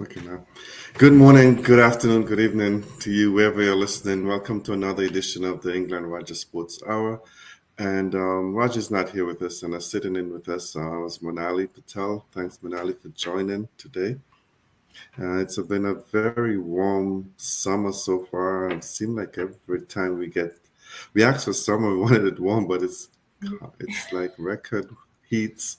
Okay, now. Good morning, good afternoon, good evening to you, wherever you're listening. Welcome to another edition of the England Roger Sports Hour. And Roger's not here with us, and sitting in with us is Monali Patel. Thanks, Monali, for joining today. It's been a very warm summer so far. It seems like every time we ask for summer, we wanted it warm, but it's like record heats.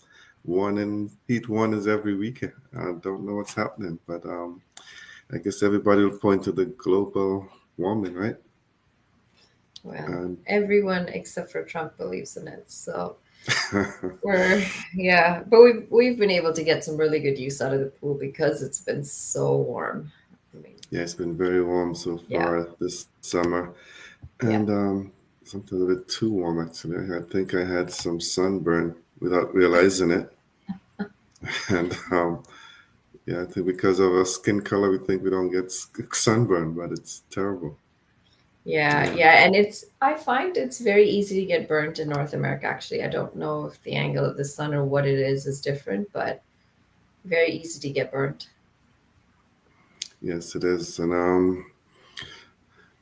Heat warnings every weekend. I don't know what's happening, but I guess everybody will point to the global warming, right? Well, And everyone except for Trump believes in it. So we're yeah, but we've been able to get some really good use out of the pool because it's been so warm. I mean, yeah, it's been very warm so yeah, far this summer, and yeah. sometimes a bit too warm actually. I think I had some sunburn without realizing it, and yeah, I think because of our skin color, we think we don't get sunburn, but it's terrible. Yeah, Yeah. yeah, and I find it's very easy to get burnt in North America actually. I don't know if the angle of the sun or what it is different, but very easy to get burnt. Yes, it is, and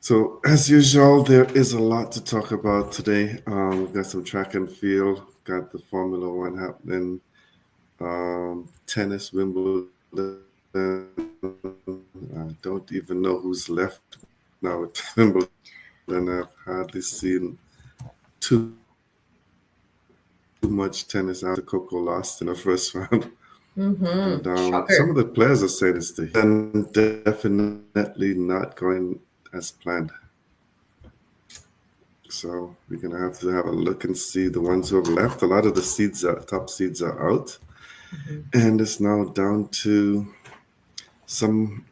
so, as usual, there is a lot to talk about today. We've got some track and field, got the Formula One happening, tennis, Wimbledon. I don't even know who's left now at Wimbledon. I've hardly seen too much tennis after Coco lost in the first round. And some of the Mm-hmm. players are saying it's Shocker. the heat and definitely not going as planned. So we're gonna have to have a look and see the ones who have left. A lot of the top seeds are out, Mhm. and it's now down to some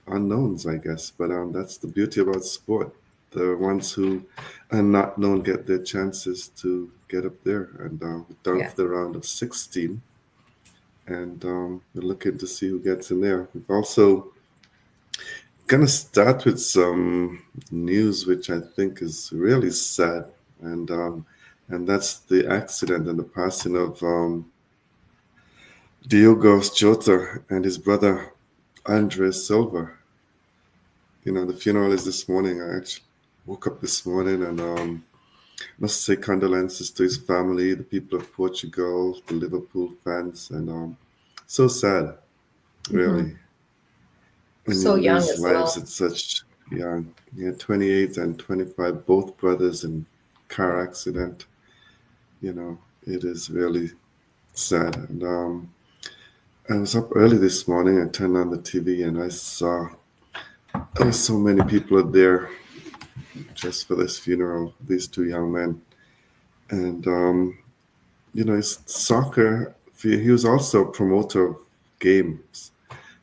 unknowns, I guess. But that's the beauty about sport. The ones who are not known get their chances to get up there, and we're down Yeah. to the round of 16, and we're looking to see who gets in there. We've also gonna start with some news which I think is really sad, and that's the accident and the passing of Diogo Jota and his brother Andres Silva. The funeral is this morning. I actually woke up this morning and must say condolences to his family, the people of Portugal, the Liverpool fans, and so sad, Hmm. really, when you So young lose as lives well. at such young. Yeah, 28 and 25, both brothers in car Yeah. accident. It is really sad. And I was up early this morning. I turned on the TV and I saw there were so many people there just for this funeral, these two young men. And it's soccer. He was also a promoter of games.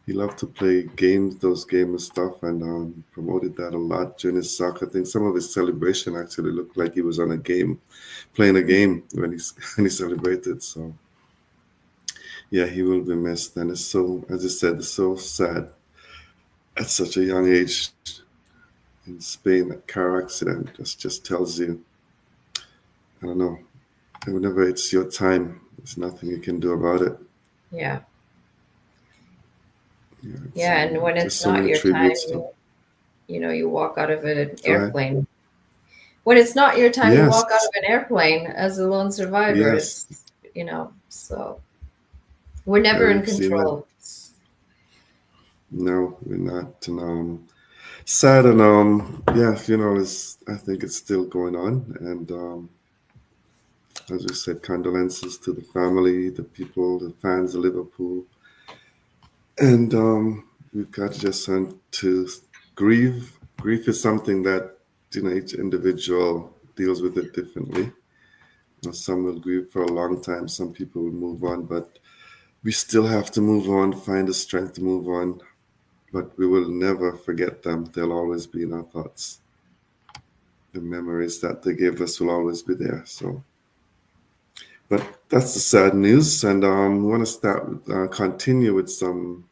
He loved to play games, those game and stuff, and promoted that a lot during his soccer thing. Some of his celebration actually looked like he was on a game, playing a game when he when he celebrated. So yeah, he will be missed, and it's so, as I said, it's so sad at such a young age in Spain. That car accident just tells you, I don't know, whenever it's your time, there's nothing you can do about it. Yeah. Yeah, it's Yeah, and when just it's so not many your time, tributes to. you walk out of an Go ahead. airplane. When it's not your time, you walk out Yes, of an airplane as a lone survivor. yes. So we're Yeah, never in we've seen that. control. No, we're not. And sad and yeah, funeral is. I think it's still going on, and as we said, condolences to the family, the people, the fans of Liverpool, and we've got to just learn to grieve. Grief is something that each individual deals with it differently. Some will grieve for a long time. Some people will move on, but we still have to move on. Find the strength to move on, but we will never forget them. They'll always be in our thoughts. The memories that they gave us will always be there. So, but that's the sad news, and we want to continue with some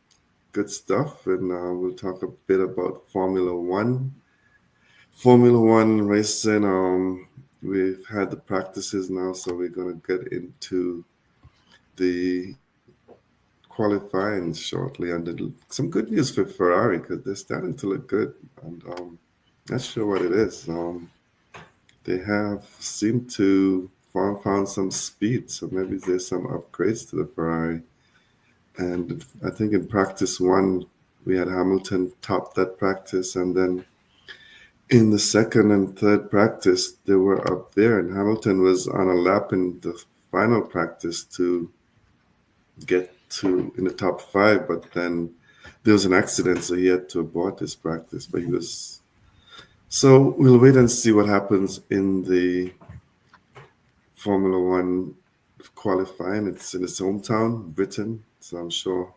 good stuff, and we'll talk a bit about Formula One. Formula One racing. We've had the practices now, so we're gonna get into the qualifying shortly, and some good news for Ferrari because they're starting to look good. And not sure what it is. They have seemed to found some speed, so maybe there's some upgrades to the Ferrari. And I think in practice one, we had Hamilton top that practice, and then in the second and third practice, they were up there, and Hamilton was on a lap in the final practice to get to in the top five, but then there was an accident, so he had to abort his practice. But he was so we'll wait and see what happens in the Formula One qualifying. It's in his hometown, Britain, so I'm sure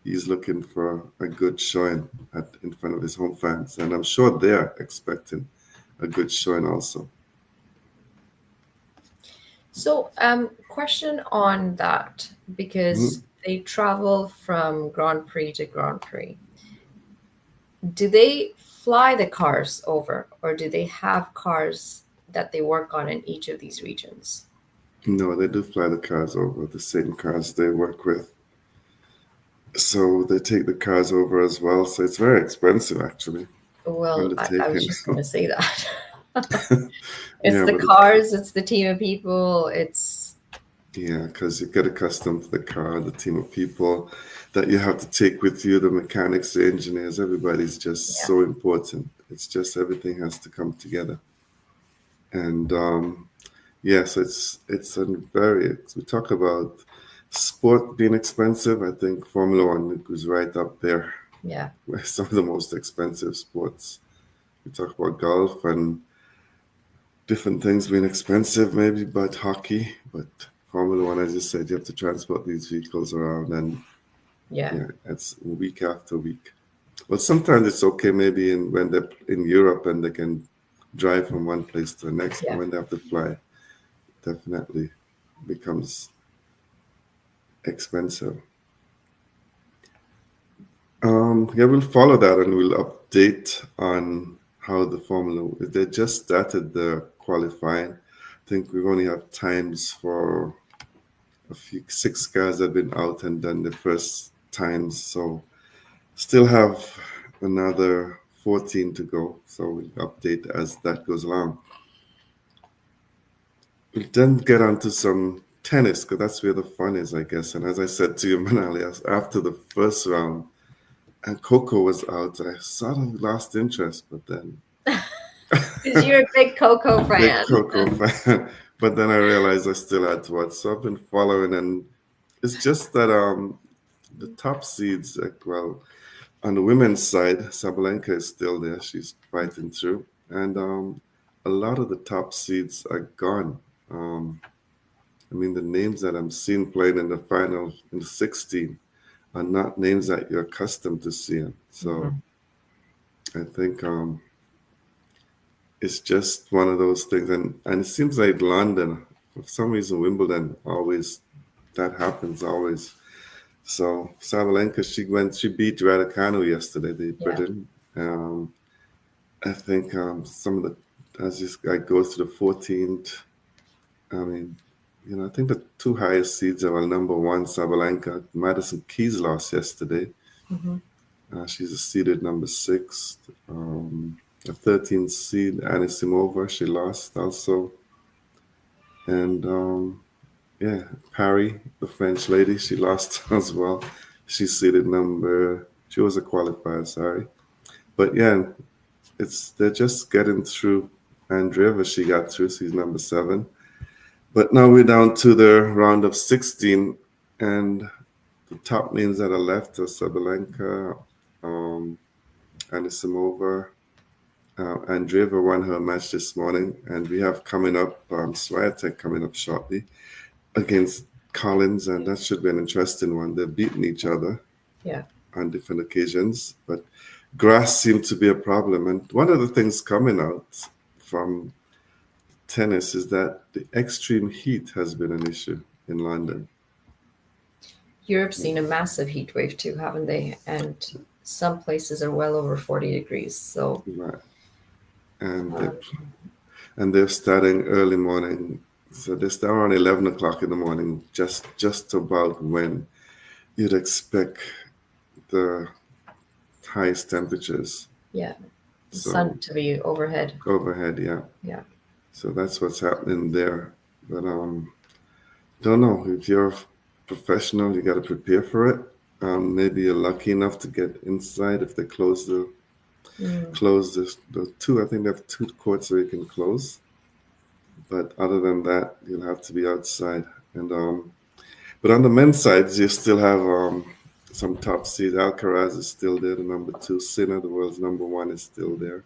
he's looking for a good showing in front of his home fans, and I'm sure they're expecting a good showing also. So, question on that because Mhm. they travel from Grand Prix to Grand Prix. Do they fly the cars over, or do they have cars that they work on in each of these regions? No, they do fly the cars over, the same cars they work with. So they take the cars over as well. So it's very expensive, actually, Well, I was undertaking. just going to say that. It's Yeah, the but cars, it's the team of people, it's yeah, because you get accustomed to the car, the team of people that you have to take with you, the mechanics, the engineers, everybody's just yeah, so important. It's just everything has to come together. And yes, it's a very. We talk about sport being expensive. I think Formula One is right up there yeah, with some of the most expensive sports. We talk about golf and different things being expensive, maybe, but hockey. But Formula One, as you said, you have to transport these vehicles around, and yeah, yeah, it's week after week. Well, sometimes it's okay, maybe when they're in Europe and they can drive from one place to the next, but yeah. when they have to fly, definitely becomes expensive. Yeah, we'll follow that and we'll update on how the Formula. They just started the qualifying. I think we only have times for a few six cars that have been out and done the first times, so still have another 14 to go. So we'll update as that goes along. We'll then get on to some tennis because that's where the fun is, I guess. And as I said to you, Manali, after the first round, and Coco was out. I sort of lost interest, but then Because you're a big Coco big fan. Coco fan. But then I realized I still had to watch. So I've been following, and it's just that the top seeds, like, well, on the women's side, Sabalenka is still there. She's fighting through, and a lot of the top seeds are gone. Um, I mean, the names that I'm seeing playing in the final in the 16 are not names that you're accustomed to seeing. So Mhm. I think it's just one of those things, and it seems like London, for some reason, Wimbledon always that happens always. So Sabalenka, she beat Raducanu yesterday, the Yeah, Britain. I think some of the as this guy goes to the 14th. I mean, I think the two highest seeds are number one Sabalenka. Madison Keys lost yesterday. hmm, She's a seeded number six. The 13th seed Anisimova, she lost also. And yeah, Parry, the French lady, she lost as well. She's seeded number. She was a qualifier, sorry. But yeah, it's they're just getting through. Andreeva, she got through. She's number seven. But now we're down to the round of 16, and the top names that are left are Sabalenka, um, Anisimova. Andreeva won her match this morning, and we have coming up Swiatek coming up shortly against Collins, and that should be an interesting one. They've beaten each other yeah. on different occasions, but grass seemed to be a problem. And one of the things coming out from tennis is that the extreme heat has been an issue in London. Europe's seen a massive heat wave too, haven't they? And some places are well over 40 degrees. So, Right. And they um, and they're starting early morning. So they start around 11 o'clock in the morning, just about when you'd expect the highest temperatures. Yeah. The So sun to be overhead. overhead, yeah. Yeah. So that's what's happening there. But don't know if you're a professional, you got to prepare for it. Maybe you're lucky enough to get inside if they Mm. close the two. I think they have two courts where you can close. But other than that, you'll have to be outside. And but on the men's side, you still have some top seeds. Alcaraz is still there, the number two. Sinner, the world's number one, is still there.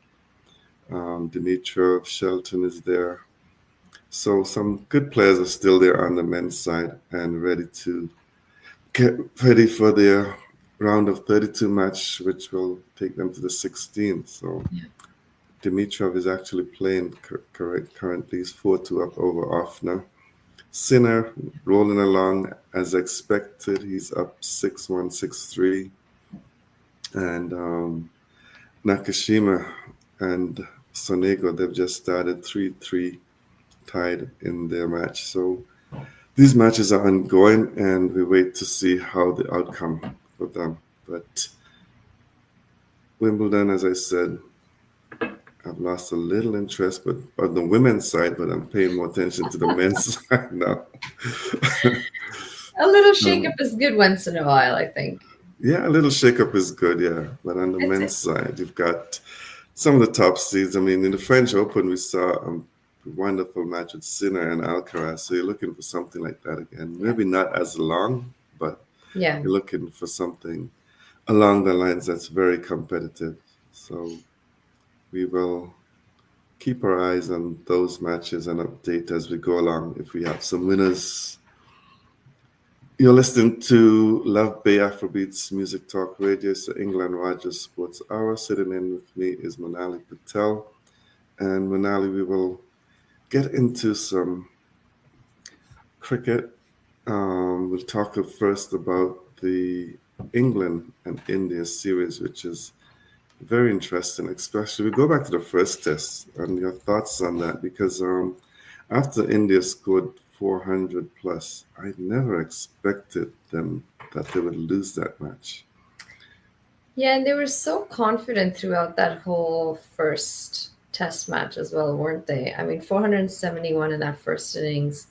Dimitrov, Shelton is there. So some good players are still there on the men's side and ready to get ready for their round of 32 match, which will take them to the 16th. So Yeah. Dimitrov is actually playing correct currently. He's 4-2 up over Offner. Sinner rolling along as expected. He's up 6-1, 6-3. And Nakashima and Sonego, they've just started 3-3 tied in their match. So these matches are ongoing and we wait to see how the outcome for them. But Wimbledon, as I said, I've lost a little interest but on the women's side, but I'm paying more attention to the men's side now. A little shakeup Um, is good once in a while, I think. yeah, a little shakeup is good, yeah. But on the It's men's side, you've got some of the top seeds. I mean, in the French Open, we saw a wonderful match with Sinner and Alcaraz. So you're looking for something like that again. yeah. Maybe not as long, but Yeah. you're looking for something along the lines that's very competitive. So we will keep our eyes on those matches and update as we go along if we have some winners. You're listening to Love Bay Afrobeats Music Talk Radio, so England Rogers Sports Hour. Sitting in with me is Monali Patel. And Monali, we will get into some cricket. We'll talk first about the England and India series, which is very interesting, especially we go back to the first test and your thoughts on that because after India scored 400 plus, I never expected them that they would lose that match. Yeah, and they were so confident throughout that whole first test match as well, weren't they? I mean, 471 in that first innings.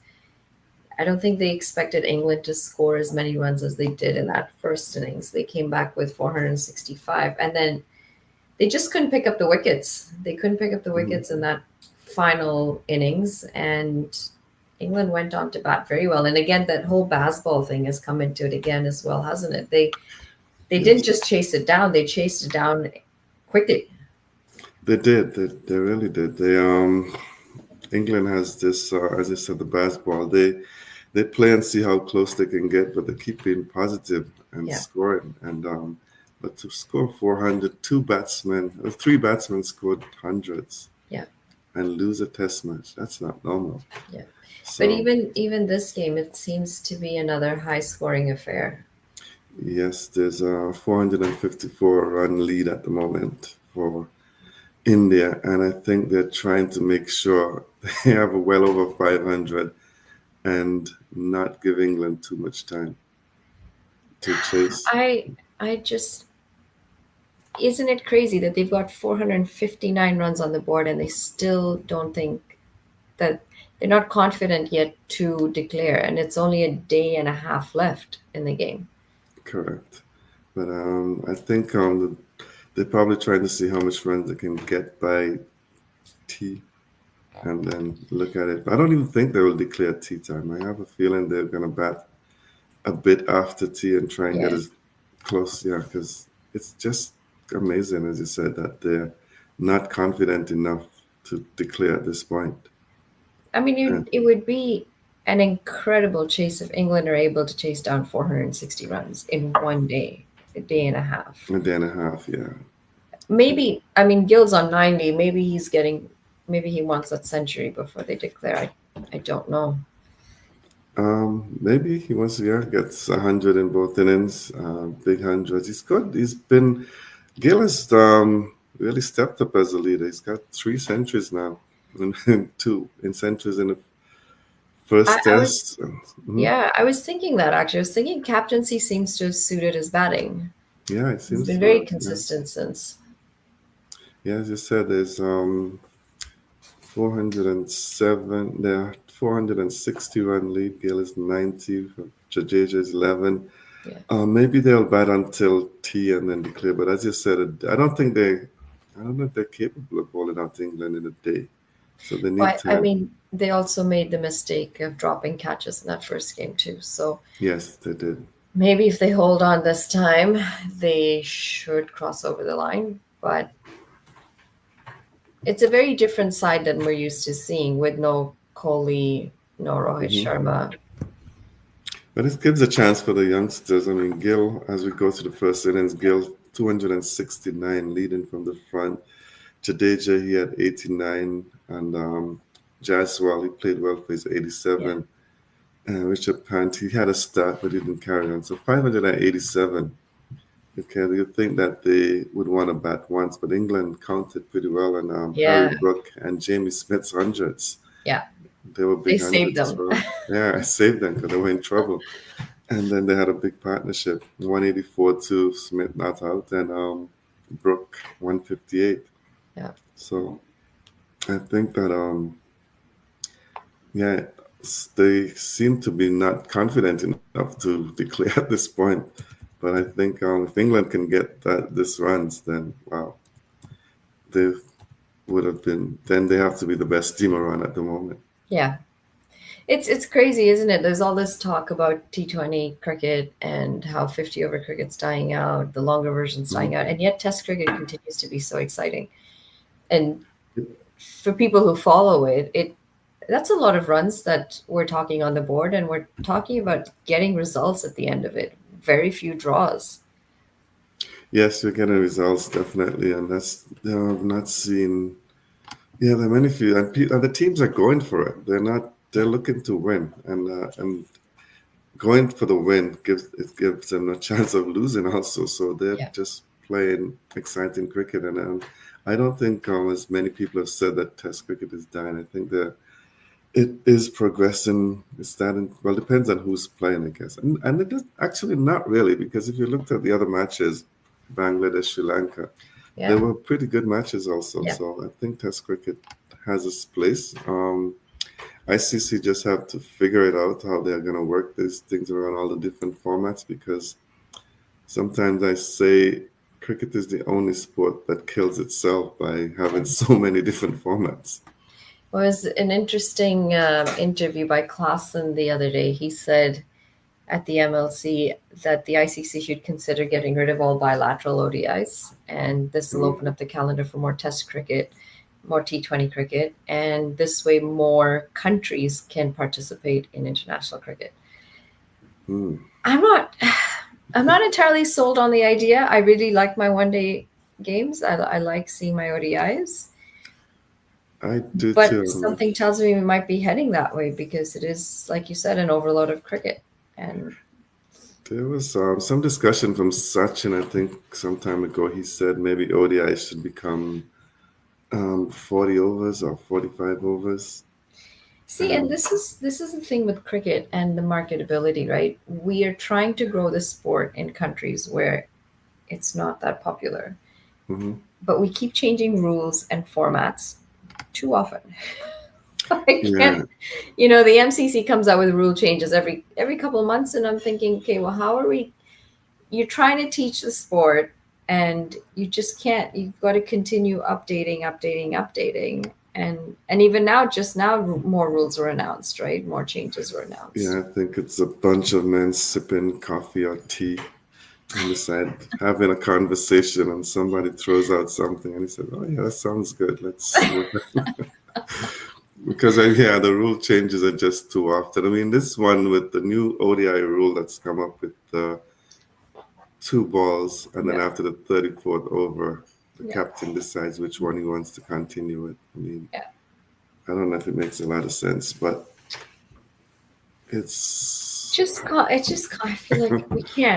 I don't think they expected England to score as many runs as they did in that first innings. They came back with 465, and then they just couldn't pick up the wickets. They couldn't pick up the Mhm. wickets in that final innings, and England went on to bat very well. And again, that whole baseball thing has come into it again as well, hasn't it? They didn't Yes, just chase it down; they chased it down quickly. they did. They really did. England has this, as I said, the basketball. They play and see how close they can get, but they keep being positive and Yeah, scoring. And but to score 400, three batsmen scored hundreds yeah, and lose a test match. That's not normal. yeah. But So even this game, it seems to be another high scoring affair. yes, there's a 454 run lead at the moment for India, and I think they're trying to make sure they have a well over 500 and not give England too much time to chase. I just isn't it crazy that they've got 459 runs on the board and they still don't think that they're not confident yet to declare, and it's only a day and a half left in the game. Correct. But I think they're probably trying to see how much runs they can get by tea and then look at it. But I don't even think they will declare tea time. I have a feeling they're going to bat a bit after tea and try and get Yeah. as close. Yeah, because it's just amazing, as you said, that they're not confident enough to declare at this point. I mean, And it would be an incredible chase if England are able to chase down 460 runs in one day, a day and a half. a day and a half, yeah. Maybe, I mean, Gill's on 90. Maybe he wants that century before they declare. I don't know. Maybe he wants to gets 100 in both innings, big hundreds. He's good. Gill has really stepped up as a leader. He's got 3 centuries now, and two in centuries in the First I was test. Mhm. Yeah, I was thinking that actually. I was thinking captaincy seems to have suited his batting. Yeah, it He's seems been very to. Yeah, consistent since. yeah. As you said, there's 407. There are 460 run lead. Gill is 90. Jadeja is 11. Yeah. Maybe they'll bat until T and then declare. But as you said, I don't think they. I don't know if they're capable of bowling out England in a day. So they need But I to. mean, they also made the mistake of dropping catches in that first game too. So Yes, they did. maybe if they hold on this time, they should cross over the line. But it's a very different side than we're used to seeing with no Kohli, no Rohit Hmm. Sharma. But it gives a chance for the youngsters. I mean, Gill, as we go to the first innings, Gill 269 leading from the front. Jadeja, he had 89. And Jaswal, he played well for his Yeah. 87. Richard Pant, he had a start, but he didn't carry on. So 587. Okay, you think that they would want to bat once, but England counted pretty well. And Harry Yeah. Brook and Jamie Smith's hundreds. Yeah. They were They big saved hundreds as them. well. Yeah, I saved them because they were in trouble. And then they had a big partnership, 184 to Smith not out, and Brook 158. Yeah. So I think that yeah, they seem to be not confident enough to declare at this point. But I think if England can get this runs, then wow, they would have been. Then they have to be the best team around at the moment. Yeah. It's crazy, isn't it? There's all this talk about T20 cricket and how 50 over cricket's dying out, the longer version's dying Mhm. out, and yet Test cricket continues to be so exciting. And for people who follow it, that's a lot of runs that we're talking on the board, and we're talking about getting results at the end of it. Very few draws. Yes, you're getting results definitely, and that's I've not seen. Yeah, there are many few, and the teams are going for it. They're not. They're looking to win, and going for the win gives them a chance of losing also. So they're Yeah. just playing exciting cricket, and I don't think as many people have said that Test cricket is dying. I think that it is progressing. It's starting. Well, depends on who's playing, I guess, and it is actually not really because if you looked at the other matches, Bangladesh, Sri Lanka. They Yeah. were pretty good matches also. Yeah. So I think Test cricket has its place. ICC just have to figure it out how they're going to work these things around all the different formats because sometimes I say cricket is the only sport that kills itself by having so many different formats. Well, it was an interesting interview by Klassen the other day. He said at the MLC that the ICC should consider getting rid of all bilateral ODIs, and this will Mm, open up the calendar for more Test cricket, more T20 cricket, and this way more countries can participate in international cricket. mm. I'm not, I'm not entirely sold on the idea. I really like my one day games. I like seeing my ODIs, I do but too. something tells me we might be heading that way because it is, like you said, an overload of cricket. And There was some discussion from Sachin, I think, some time ago. He said maybe ODI should become 40 overs or 45 overs. see, and And this is the thing with cricket and the marketability, right? We are trying to grow the sport in countries where it's not that popular, mhm. but we keep changing rules and formats too often. I Yeah, can't, the MCC comes out with rule changes every couple of months, and I'm thinking, okay, well, how are we? You're trying to teach the sport, and you just can't. You've got to continue updating, updating, updating, and even now, just now, more rules were announced, right? More changes were announced. yeah, I think it's a bunch of men sipping coffee or tea on the side, having a conversation, and somebody throws out something, and he says, "Oh yeah, that sounds good. Let's work." Because yeah, the rule changes are just too often. I mean, this one with the new ODI rule that's come up with the two balls, and then Yeah, after the 34th over, the yeah, captain decides which one he wants to continue with. I mean, yeah. I don't know if it makes a lot of sense, but it's I feel like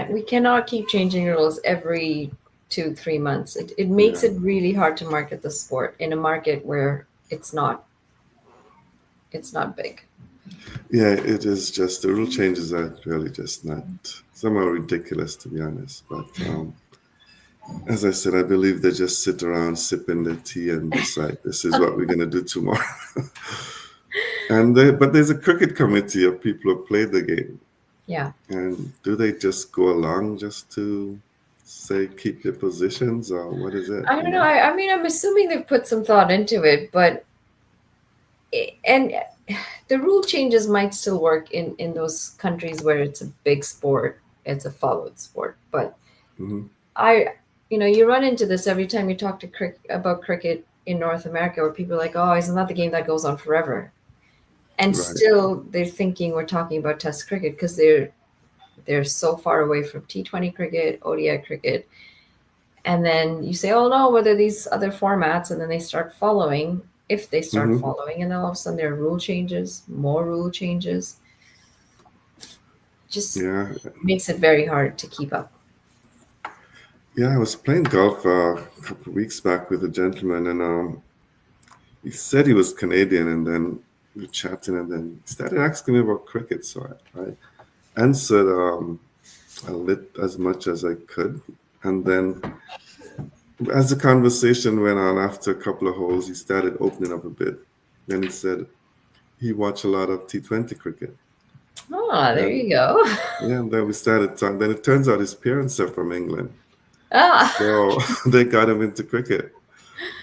we cannot keep changing rules every 2 3 months. It makes yeah. it really hard to market the sport in a market where it's not big. Yeah, it is just the rule changes are really just not somehow ridiculous to be honest. But as I said, I believe they just sit around sipping their tea and decide this is what we're gonna do tomorrow. But there's a cricket committee of people who play the game, Yeah. and do they just go along just to say keep their positions or what is it? I don't know. I mean, I'm assuming they've put some thought into it, but and the rule changes might still work in those countries where it's a big sport, it's a followed sport. But Hmm. I, you run into this every time you talk to about cricket in North America, where people are like, "Oh, isn't that the game that goes on forever?" And Right. still, they're thinking we're talking about Test cricket because they're so far away from T20 cricket, ODI cricket. And then you say, oh no, what are these other formats? And then they start following, if they start Hmm. following, and then all of a sudden there are rule changes, more rule changes. Just Yeah. makes it very hard to keep up. Yeah. I was playing golf a couple of weeks back with a gentleman, and he said he was Canadian, and then we were chatting, and then he started asking me about cricket. So I answered a lit as much as I could, and then as the conversation went on, after a couple of holes, he started opening up a bit. Then he said he watched a lot of T20 cricket, Ah, there and you go. yeah, and then we started talking. Then it turns out his parents are from England, Ah, so they got him into cricket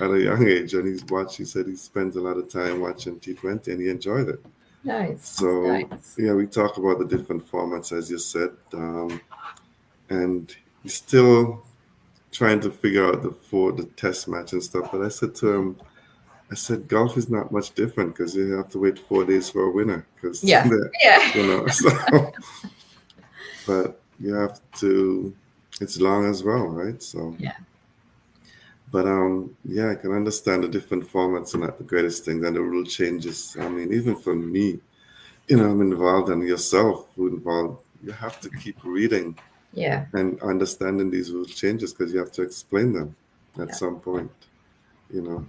at a young age, and he's watched. He said he spends a lot of time watching T20, and he enjoyed it. nice, So nice. yeah, we talk about the different formats as you said, and he's still trying to figure out the test match and stuff. But I said to him, I said golf is not much different because you have to wait 4 days for a winner because Yeah, yeah, so but you have to. It's long as well, right? So. yeah, But yeah, I can understand the different formats are not the greatest things and the rule changes. I mean, even for me, I'm involved and yourself who involved, you have to keep reading yeah, and understanding these rule changes because you have to explain them at yeah, some point.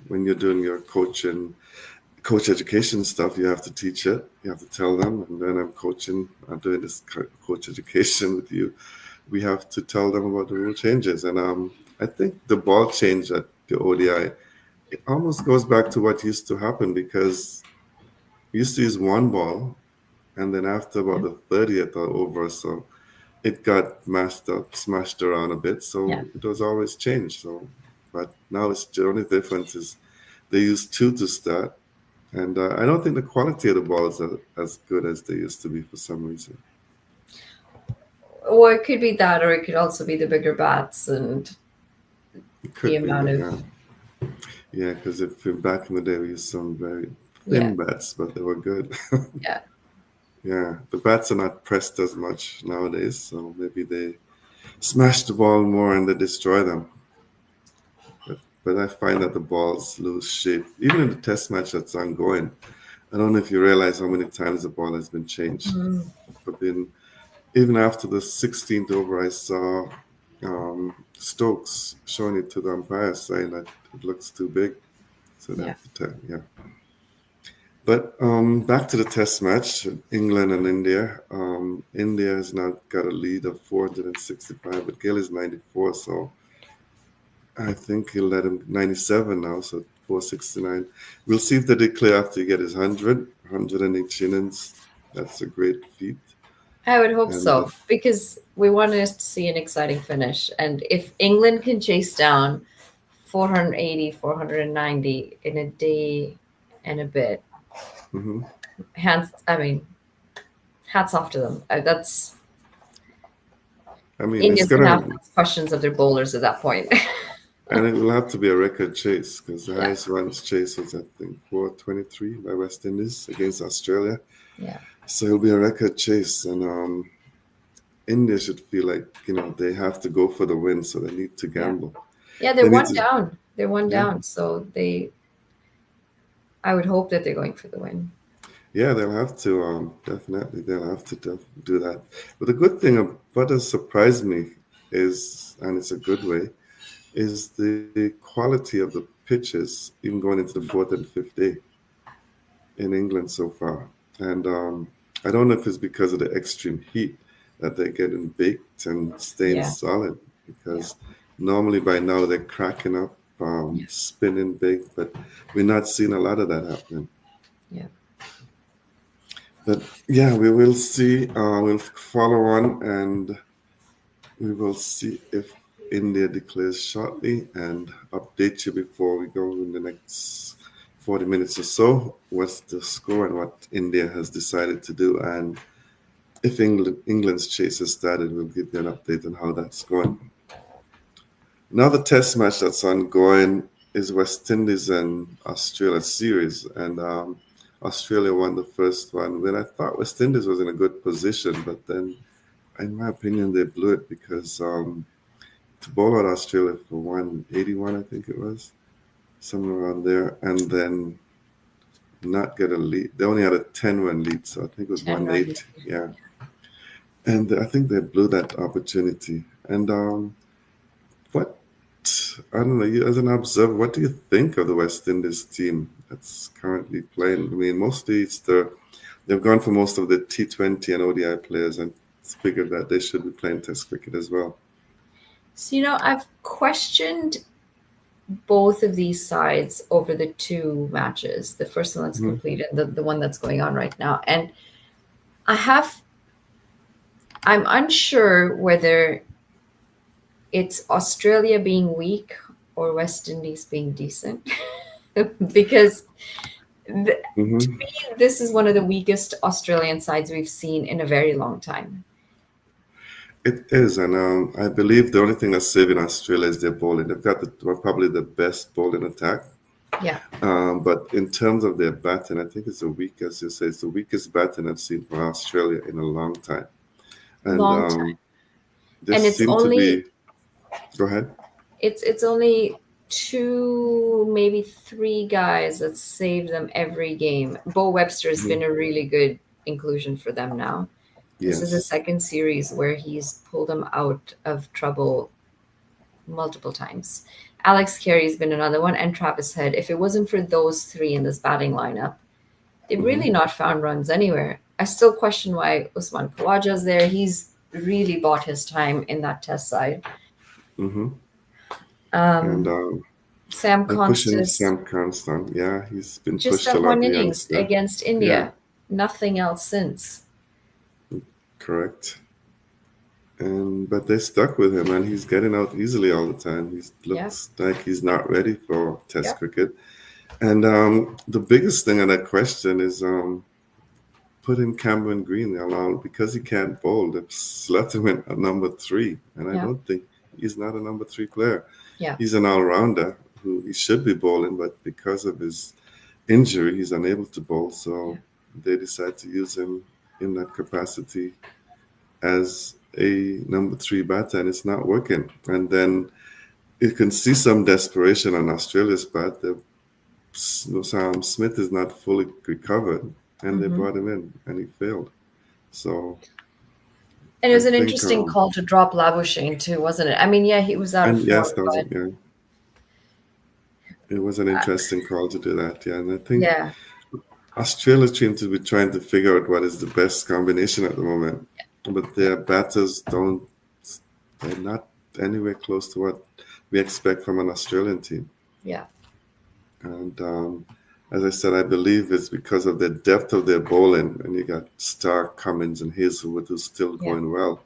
When you're doing your coach education stuff, you have to teach it, you have to tell them, and then I'm doing this coach education with you. We have to tell them about the rule changes. And I think the ball change at the ODI, it almost goes back to what used to happen because we used to use one ball, and then after about yeah, the 30th or over, so it got mashed up, smashed around a bit. yeah. So it was always changed. So, but now it's the only difference is they use two to start, and I don't think the quality of the balls are as good as they used to be for some reason. Or it could be that, or it could also be the bigger bats and It the could be, amount but of, yeah, because if back in the day we used some very yeah, thin bats, but they were good. yeah. Yeah, the bats are not pressed as much nowadays, so maybe they smash the ball more and they destroy them. But I find that the balls lose shape, even in the test match that's ongoing. I don't know if you realize how many times the ball has been changed. Mm, But then, even after the 16th over, I saw Stokes showing it to the umpire saying that it looks too big. So they yeah. have to tell, yeah. But back to the test match, England and India. India has now got a lead of 465, but Gill is 94, so I think he'll let him 97 now, so 469. We'll see if they declare after he get his 100 innings. That's a great feat. I would hope And so because we wanted to see an exciting finish. And if England can chase down 480, 490 in a day and a bit, mhm. I mean, hats off to them. That's I mean, it's India's gonna have gonna, to ask questions of their bowlers at that point. and it will have to be a record chase because the Yeah, highest runs chase was, I think, 423 by West Indies against Australia. yeah, So it'll be a record chase, and India should feel like they have to go for the win, so they need to yeah, gamble. yeah. They They're need one to, down. They're one yeah, down. So I would hope that they're going for the win. yeah. They'll have to definitely. They'll have to do that. But the good thing of what has surprised me is, and it's a good way, is the quality of the pitches, even going into the fourth and fifth day in England so far. And I don't know if it's because of the extreme heat that they're getting baked and staying Yeah. solid. Yeah. Because normally by now they're cracking up, Yeah. spinning big, but we're not seeing a lot of that happening. Yeah. But yeah, we will see. We'll follow on, and we will see if India declares shortly and update you before we go in the next 40 minutes or so. What's the score and what India has decided to do, and if England's chase has started, we'll give you an update on how that's going. Another test match that's ongoing is West Indies and Australia series, and Australia won the first one. When I thought West Indies was in a good position, but then, in my opinion, they blew it because to bowl out Australia for 181, I think it was, somewhere around there, and then not get a lead. They only had a 10-run lead, so I think it was 10 1 run lead. 8. Yeah. And I think they blew that opportunity. And what, I don't know, you as an observer, what do you think of the West Indies team that's currently playing? I mean, mostly they've gone for most of the T20 and ODI players and figured that they should be playing Test cricket as well. So, I've questioned both of these sides over the two matches, the first one that's Hmm. complete and the one that's going on right now. And I'm unsure whether it's Australia being weak or West Indies being decent. Because to Hmm. me, this is one of the weakest Australian sides we've seen in a very long time. It is, and I believe the only thing that's saving Australia is their bowling. They've got probably the best bowling attack. Yeah, But in terms of their batting, I think it's the weakest. You say it's the weakest batting I've seen from Australia in a long time. And long time. And this seemed to be. Go ahead. it's only two, maybe three guys that save them every game. Bo Webster has Mhm. been a really good inclusion for them now. This is the Yes. second series where he's pulled them out of trouble multiple times. Alex Carey's been another one, and Travis Head. If it wasn't for those three in this batting lineup, they've Hmm. really not found runs anywhere. I still question why Usman Khawaja's there. He's really bought his time in that test side. Hmm. And Um, Sam they're pushing Constas, Sam Constant. Yeah, he's been just pushed a that lot, one the innings youngster. against Yeah, India. Nothing else since. correct. And but they stuck with him, and he's getting out easily all the time. He Yeah. looks like he's not ready for Test Yep. cricket. And the biggest thing on that question is putting Cameron Green along because he can't bowl. They've slot him in at number three, and I Yeah. don't think he's not a number three player. Yeah. He's an all-rounder who he should be bowling, but because of his injury, he's unable to bowl. Yeah. So they decide to use him in that capacity as a number three batter, and it's not working. And then you can see some desperation on Australia's part. Sam Smith is not fully recovered, and they Hmm. brought him in, and he failed. So And it I was an think, interesting call to drop Labuschagne too, wasn't it? I mean, yeah, he was out of and form, yes, that was but yeah, it was an uh, interesting call to do that. Yeah, and I think yeah, Australia seems to be trying to figure out what is the best combination at the moment, but yeah, their batters don't. They're not anywhere close to what we expect from an Australian team. yeah, And as I said, I believe it's because of the depth of their bowling. And you got Stark, Cummins, and Hazelwood who's still yeah, going well,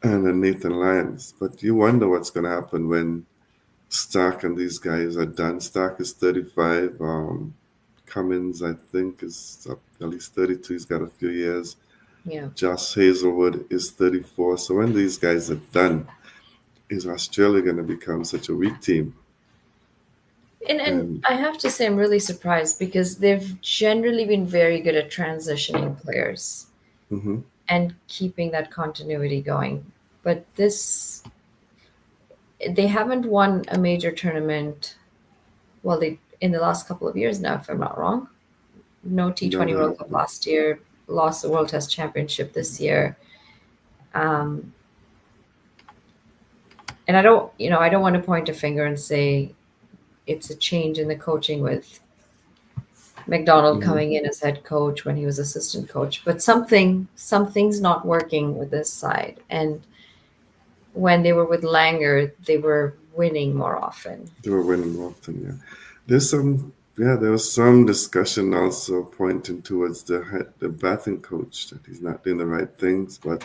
and then Nathan Lyons. But you wonder what's going to happen when Stark and these guys are done. Stark is 35. Cummins, I think, is up at least 32. He's got a few years. yeah. Josh Hazelwood is 34. So when these guys are done, is Australia going to become such a weak team? And And I have to say, I'm really surprised because they've generally been very good at transitioning players mhm, and keeping that continuity going. But they haven't won a major tournament. Well, they in the last couple of years now, if I'm not wrong. No no, T20 they World Cup haven't. last year. Lost the World Test Championship this year. Um, and I don't want to point a finger and say it's a change in the coaching with McDonald Hmm. coming in as head coach when he was assistant coach. But something's not working with this side. And when they were with Langer, they were winning more often. They were winning often, yeah. There was some discussion also pointing towards the batting coach that he's not doing the right things. But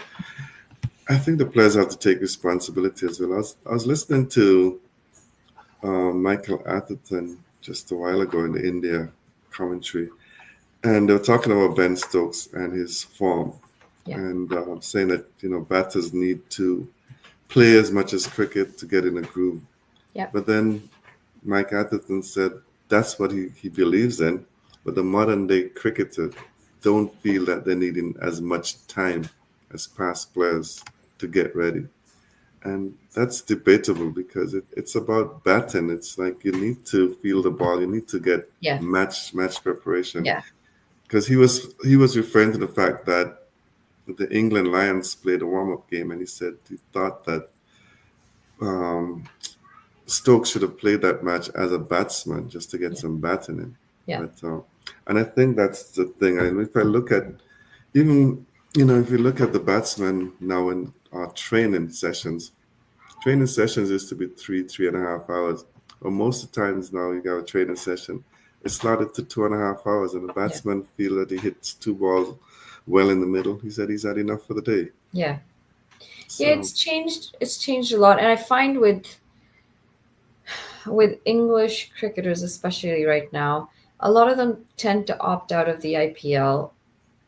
I think the players have to take responsibility as well. I was listening to Michael Atherton just a while ago in the India commentary, and they were talking about Ben Stokes and his form, Yeah. and saying that batters need to play as much as cricket to get in a groove. Yeah. But then Mike Atherton said that's what he believes in, but the modern day cricketer don't feel that they're needing as much time as past players to get ready. And that's debatable because it's about batting. It's like you need to feel the ball, you need to get Yeah. match preparation. Yeah. Because he was referring to the fact that the England Lions played a warm up game, and he said he thought that um, Stokes should have played that match as a batsman just to get Yeah. some batting in. Yeah. But and I think that's the thing. And if I look at even if you look at the batsmen now in our training sessions used to be 3.5 hours. But most of the times now you got a training session. It's started to 2.5 hours, and the Yeah. batsman feel that he hits two balls well in the middle. He said he's had enough for the day. Yeah. Yeah, So it's changed a lot. And I find with English cricketers, especially right now, a lot of them tend to opt out of the IPL,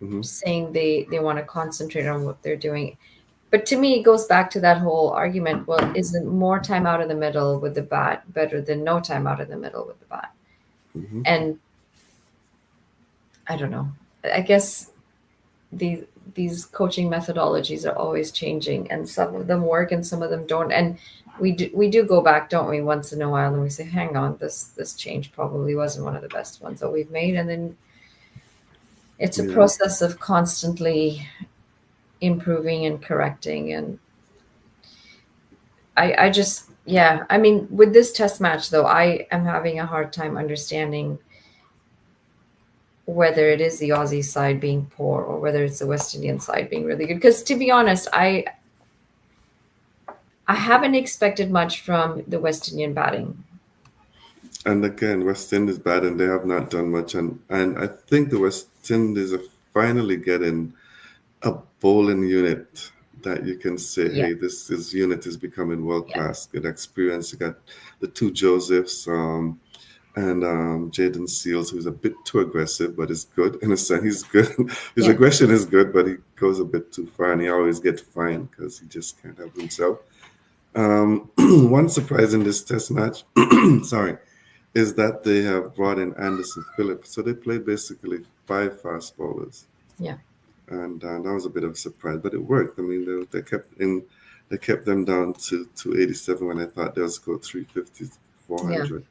mhm, saying they want to concentrate on what they're doing. But to me, it goes back to that whole argument. Well, isn't more time out of the middle with the bat better than no time out of the middle with the bat? mhm. And I don't know. I guess these these coaching methodologies are always changing, and some of them work and some of them don't. And we do go back, don't we, once in a while, and we say, hang on, this change probably wasn't one of the best ones that we've made. And then it's a Yeah. process of constantly improving and correcting. And I just, yeah, I mean, with this test match though, I am having a hard time understanding whether it is the Aussie side being poor or whether it's the West Indian side being really good. Because to be honest, I haven't expected much from the West Indian batting. And again, West Indies bad, and they have not done much. And I think the West Indies are finally getting a bowling unit that you can say, Yeah, hey, this unit is becoming world yeah, class, good experience. You got the two Josephs, and Jaden Seals, who's a bit too aggressive, but is good in a sense. He's good. His yeah, aggression is good, but he goes a bit too far, and he always gets fined because he just can't help himself. One surprise in this test match, sorry, is that they have brought in Anderson Phillips. So they play basically five fast bowlers, yeah, and that was a bit of a surprise, but it worked. I mean, they kept them down to 287 when I thought they would score 350, yeah. 400.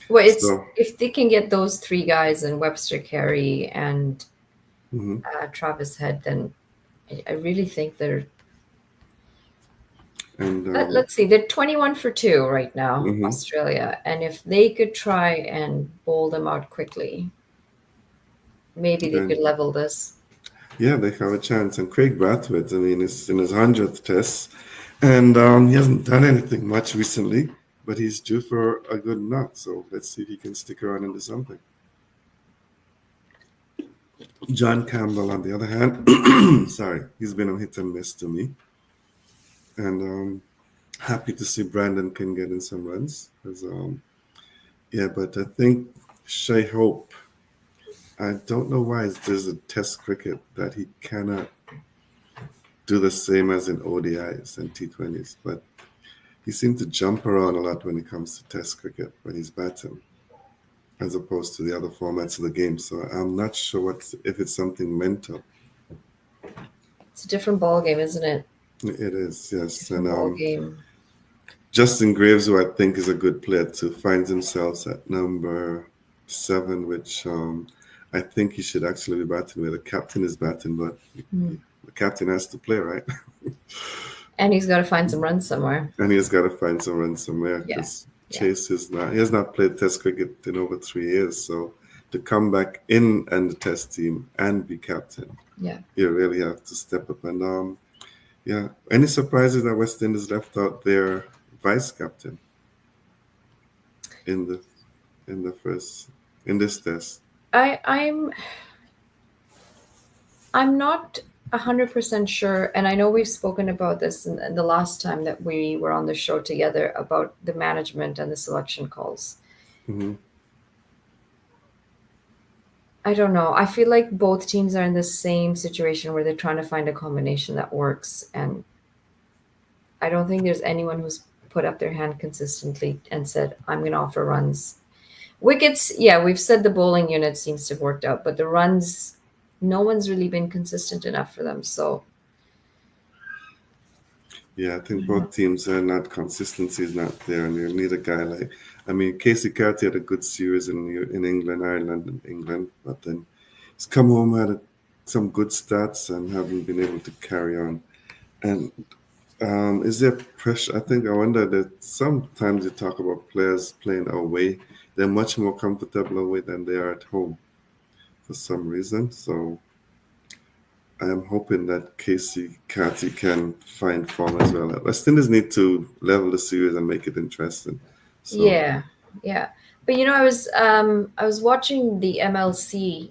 Well, it's So if they can get those three guys and Webster Carey and mhm. Travis Head, then I really think they're. and Let's see, they're 21 for 2 right now, mhm. Australia. And if they could try and bowl them out quickly, maybe they could Then level this. yeah, they have a chance. And Craig Brathwaite, I mean, it's in his 100th test, and he hasn't done anything much recently, but he's due for a good knock. So let's see if he can stick around into something. John Campbell, on the other hand, sorry, he's been a hit and miss to me, and happy to see Brandon can get in some runs. 'Cause, yeah, but I think Shai Hope. I don't know why there's a Test cricket that he cannot do the same as in ODIs and T20s, but he seems to jump around a lot when it comes to Test cricket when he's batting, as opposed to the other formats of the game. So I'm not sure if it's something mental. It's a different ball game, isn't it? It is, yes. And Different ball game. Justin Graves, who I think is a good player too, finds himself at number 7, which I think he should actually be batting where the captain is batting, but Mm. the captain has to play, right? And he's got to find some runs somewhere. And he has got to find some runs somewhere Yeah, because yeah, He has not played Test cricket in over 3 years, so to come back in and the test team and be captain. Yeah. You really have to step up. And yeah, any surprises that West Indies left out their vice captain in the first in this test? I I'm not 100% sure, and I know we've spoken about this in the last time that we were on the show together about the management and the selection calls. Hmm. I don't know. I feel like both teams are in the same situation where they're trying to find a combination that works, and I don't think there's anyone who's put up their hand consistently and said, "I'm going to offer runs." Wickets, yeah, we've said the bowling unit seems to have worked out, but the runs, no one's really been consistent enough for them. So, Yeah, I think both teams are not consistency is not there, and you need a guy like. I mean, Casey Carty had a good series in England, Ireland, and England, but then he's come home some good stats and haven't been able to carry on. And is there pressure? I wonder that sometimes you talk about players playing away. They're much more comfortable away than they are at home for some reason. So I am hoping that Casey Carty can find form as well. West Indies need to level the series and make it interesting. So, yeah, yeah. But I was watching the MLC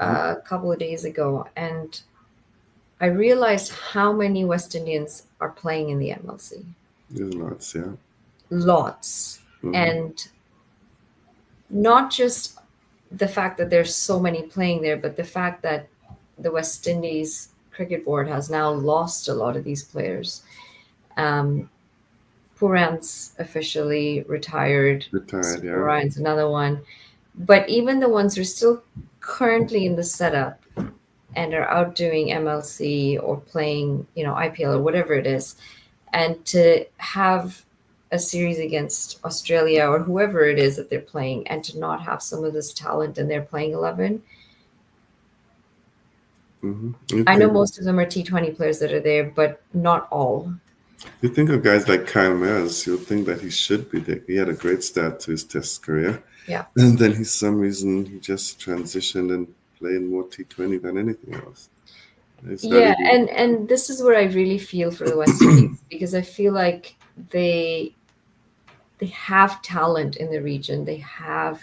mhm, a couple of days ago, and I realized how many West Indians are playing in the MLC. there's lots, yeah. Lots. Hmm. And not just the fact that there's so many playing there, but the fact that the West Indies Cricket Board has now lost a lot of these players. Um, Purant's officially retired. Retired, yeah. Ryan's another one. But even the ones who are still currently in the setup and are out doing MLC or playing, IPL or whatever it is, and to have a series against Australia or whoever it is that they're playing and to not have some of this talent in their playing 11. You I know think most of them are T20 players that are there, but not all. you think of guys like Kyle Mayers, you'll think that he should be there. He had a great start to his test career. Yeah. And then he some reason he just transitioned and playing more T20 than anything else. It's not Yeah, even and this is where I really feel for the West Indies because I feel like they have talent in the region. They have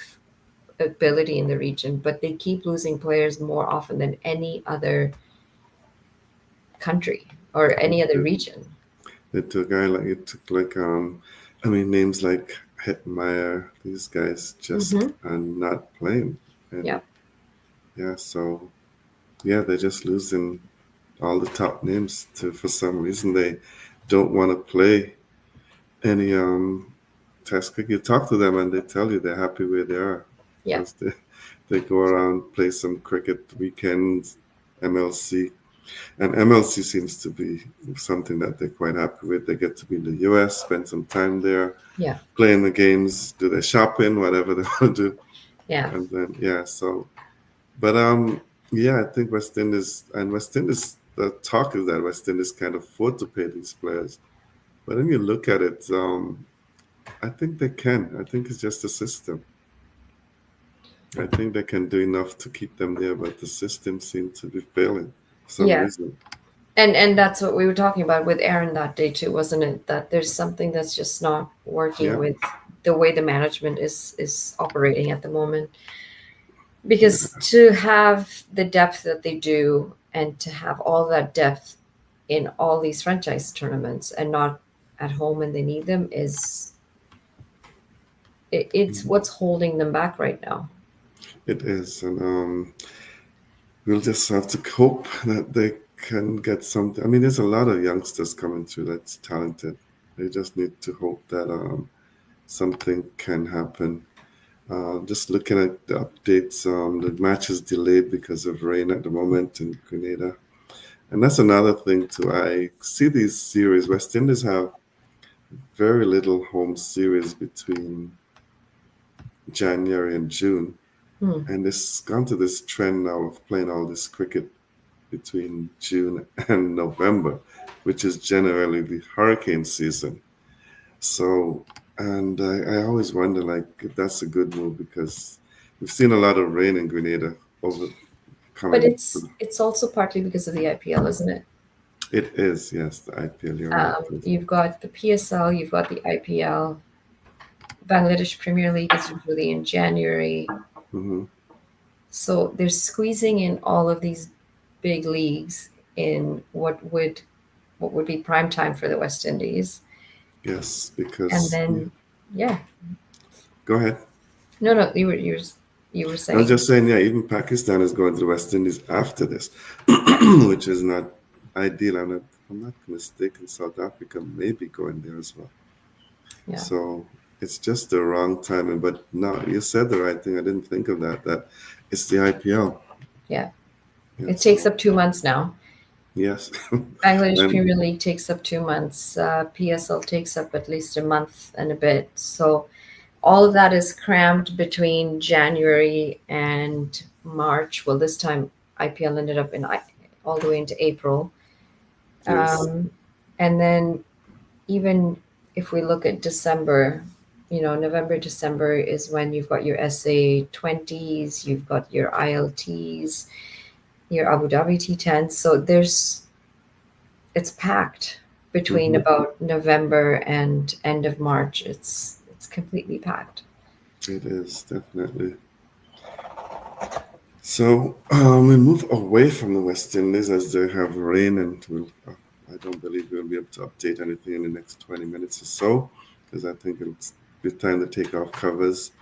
ability in the region, but they keep losing players more often than any other country or any other region. it took a guy like it took like I mean names like Hetmeyer, these guys just Hmm. are not playing. And Yeah. yeah, so yeah, they're just losing all the top names to for some reason they don't want to play any test cricket. You talk to them and they tell you they're happy where they are. Yeah. Because they go around, play some cricket weekends, MLC. And MLC seems to be something that they're quite happy with. They get to be in the US, spend some time there, Yeah. playing the games, do their shopping, whatever they want to do. Yeah. And then yeah, so but yeah, I think West Indies the talk is that West Indies can't afford to pay these players. But then you look at it, I think they can. I think it's just the system. I think they can do enough to keep them there, but the system seems to be failing for some Yeah. reason. And that's what we were talking about with Aaron that day too, wasn't it? That there's something that's just not working Yeah, with the way the management is operating at the moment. yeah, Because to have the depth that they do and to have all that depth in all these franchise tournaments and not at home when they need them it's mhm, what's holding them back right now. it is, and we'll just have to hope that they can get something. I mean, there's a lot of youngsters coming through that's talented. They just need to hope that something can happen. Just looking at the updates, the match is delayed because of rain at the moment in Grenada. And that's another thing too. I see these series. West Indies have very little home series between January and June, Hmm. and it's gone to this trend now of playing all this cricket between June and November, which is generally the hurricane season. So, and I always wonder like if that's a good move because we've seen a lot of rain in Grenada over But coming. it's also partly because of the IPL, isn't it? It is, yes, the IPL. You're right. You've got the PSL, you've got the IPL. Bangladesh Premier League is usually in January. Hmm. So they're squeezing in all of these big leagues in what would be prime time for the West Indies. Yes, And because then yeah. go ahead. No, you were I was saying. just saying, yeah, even Pakistan is going to the West Indies after this, Yeah. which is not ideal. If I'm not mistaken, South Africa may be going there as well. Yeah. So it's just the wrong timing. But no, you said the right thing. I didn't think of that. That it's the IPL. Yeah. Yeah. It takes So up 2 months now. yes, Bangladesh and Premier League takes up 2 months. PSL takes up at least a month and a bit. So all of that is crammed between January and March. Well, this time IPL ended up in all the way into April. yes, Um, and then even if we look at December, November, December is when you've got your SA20s, you've got your ILTs, your Abu Dhabi T10s. So it's packed between hmm, about November and end of March. It's completely packed. it is definitely. So we move away from the West Indies as they have rain, and I don't believe we'll be able to update anything in the next 20 minutes or so, because I think it'll be time to take off covers.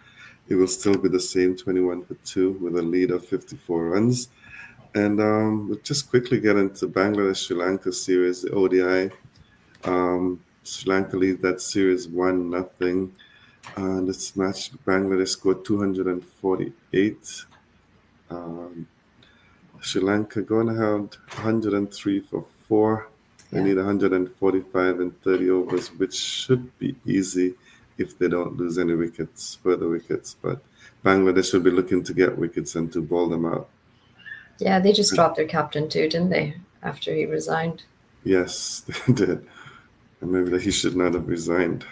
It will still be the same 21 for 2 with a lead of 54 runs. And we'll just quickly get into Bangladesh Sri Lanka series, the ODI. Sri Lanka lead that series 1-0. This match, Bangladesh scored 248. Um, Sri Lanka going to have 103 for 4. They Yeah. need 145 in 30 overs, which should be easy if they don't lose any further wickets. But Bangladesh should be looking to get wickets and to bowl them out. Yeah, they just dropped their captain too, didn't they? After he resigned. Yes, they did. And maybe that he should not have resigned.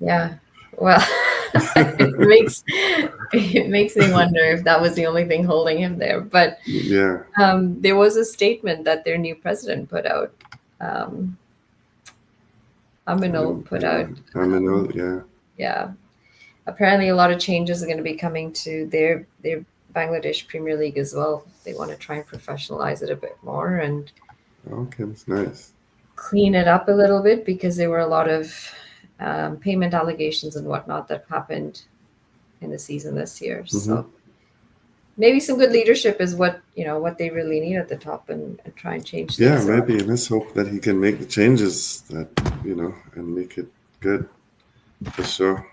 Yeah. Well, it makes me wonder if that was the only thing holding him there. But Yeah, there was a statement that their new president put out. Um, Aminul put out. I mean, Um, yeah. yeah. Apparently, a lot of changes are going to be coming to their Bangladesh Premier League as well. They want to try and professionalize it a bit more and Okay, that's nice. clean it up a little bit because there were a lot of payment allegations and whatnot that happened in the season this year. Hmm. So maybe some good leadership is what they really need at the top and try and change Yeah, things around. maybe. Let's hope that he can make the changes and make it good for sure.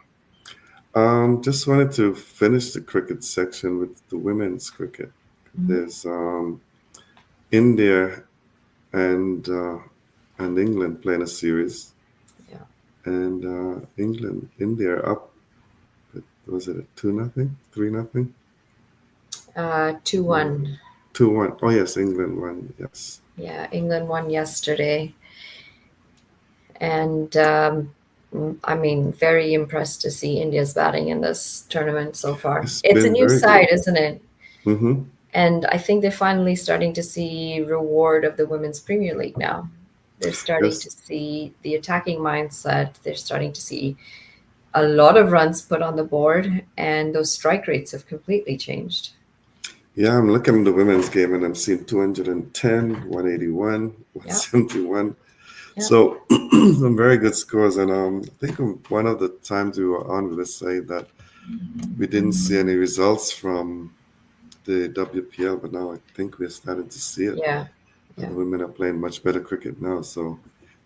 Just wanted to finish the cricket section with the women's cricket. Mhm. There's India and England playing a series, Yeah. and India are up. Was it a 2-0, 3-0, 2-1. 2-1? Oh yes, England won. Yes. Yeah, England won yesterday. And I mean, very impressed to see India's batting in this tournament so far. It's It's a been new very good. side, isn't it? Mm-hmm. And I think they're finally starting to see reward of the Women's Premier League now. They're starting to Yes. see the attacking mindset. They're starting to see a lot of runs put on the board, and those strike rates have completely changed. Yeah, I'm looking at the women's game and I'm seeing 210, 181, Yeah, 171. yeah, So some very good scores. And I think one of the times we were on, we were saying that we didn't see any results from the WPL, but now I think we're starting to see it. yeah, And yeah. the women are playing much better cricket now. So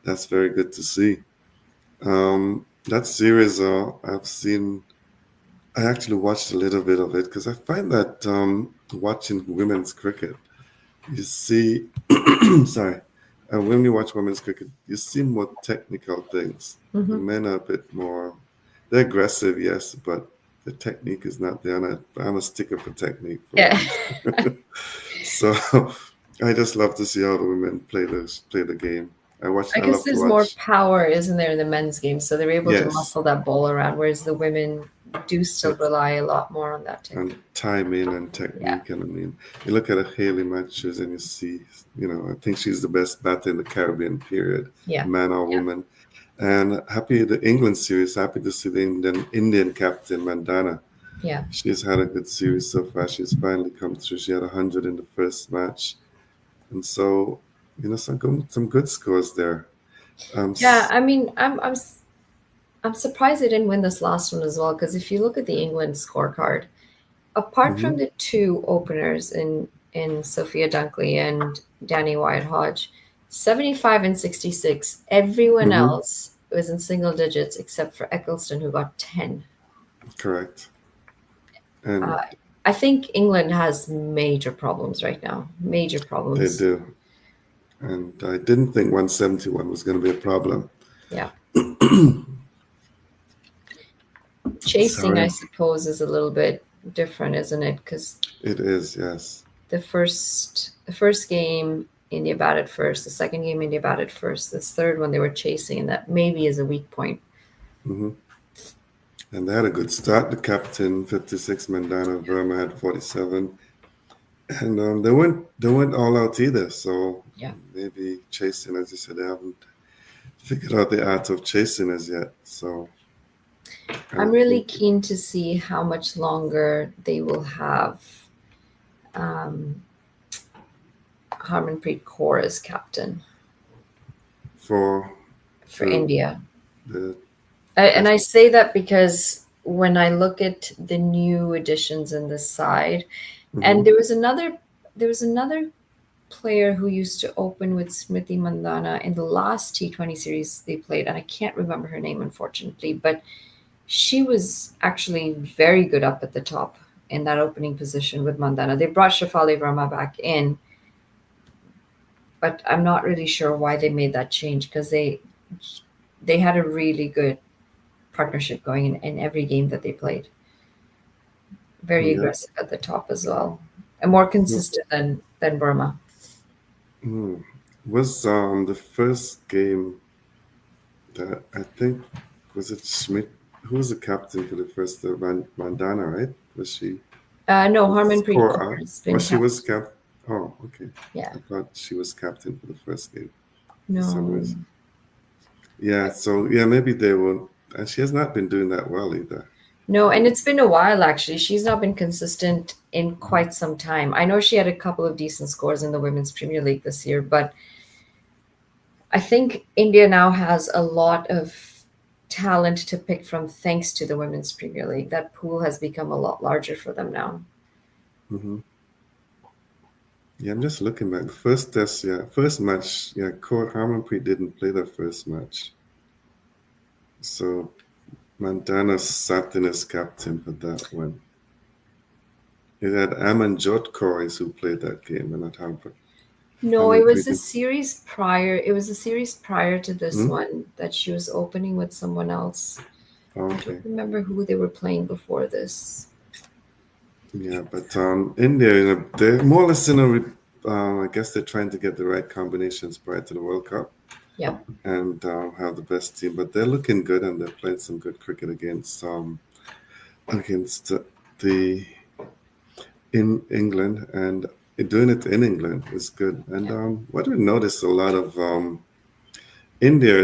that's very good to see. That series, I actually watched a little bit of it because I find that watching women's cricket, you see, sorry, and when you watch women's cricket, you see more technical things. The Hmm. men are a bit more, they're aggressive, yes, but the technique is not there. And I'm a sticker for technique for Yeah. women. So I just love to see how the women play the game. I guess I love to there's more watch. power, isn't there, in the men's game? So they're able to Yes, muscle that ball around, whereas the women do still rely a lot more on that and technique. timing and Yeah, technique. And I mean, you look at a Haley matches and you see, I think she's the best batter in the Caribbean period, yeah, man or yeah, woman. And happy the England series, happy to see the Indian captain Mandana. yeah. She's had a good series so far. She's finally come through. She had 100 in the first match, and so some good scores there. Yeah, I mean, I'm surprised they didn't win this last one as well, because if you look at the England scorecard, apart from Mhm, the two openers in Sophia Dunkley and Danny Wyatt Hodge, 75 and 66, everyone mhm, else was in single digits except for Eccleston, who got 10. correct, and Uh, I think England has major problems right now. Major they problems. do. And I didn't think 171 was going to be a problem. Yeah. Chasing, I Sorry, suppose, is a little bit different, isn't it? Because it is, yes. the first game India batted first, the second game India batted first, this third one they were chasing, and that maybe is a weak point. Hmm. And they had a good start. The captain, 56, Mandana Verma had 47, and they weren't all out either. So Yeah. maybe chasing, as you said, they haven't figured out the art of chasing as yet. So I I'm don't really think keen to see how much longer they will have um, Harmanpreet Kaur as captain for for the India. the And I say that because when I look at the new additions in this side, and mm-hmm, there was another player who used to open with Smriti Mandana in the last T20 series they played, and I can't remember her name unfortunately, but she was actually very good up at the top in that opening position with Mandana. They brought Shafali Verma back in, but I'm not really sure why they made that change, because they had a really good partnership going in every game that they played. Very yeah. aggressive at the top as well, and more No, consistent than Burma. mm, was the first game that I think was it Schmidt? Who was the captain for the first Mandana, right? Was she? No, Was Harmanpreet Cora? Kaur has Oh, been she was kept. cap. Oh, okay. Yeah, I thought she was captain for the first game for some no, reason. Yeah, so yeah, maybe they will. And she has not been doing that well either. no, and it's been a while actually. She's not been consistent in quite some time. I know she had a couple of decent scores in the Women's Premier League this year, but I think India now has a lot of talent to pick from thanks to the Women's Premier League. That pool has become a lot larger for them now. Hmm. Yeah, I'm just looking back. First test, yeah, first match, yeah, Court Harmanpreet didn't play the first match. So Mandana sat in as captain for that one. It had Amanjot Kaur is who played that game and not No, it was Harmanpreet. a series prior. It was a series prior to this Hmm? one that she was opening with someone else. I don't Okay. remember who they were playing before this. Yeah, but India, they're more or less in a. I guess they're trying to get the right combinations prior to the World Cup Yeah. and have the best team. But they're looking good and they're playing some good cricket against the in England and doing it in England is good. And Yeah. what we notice a lot of India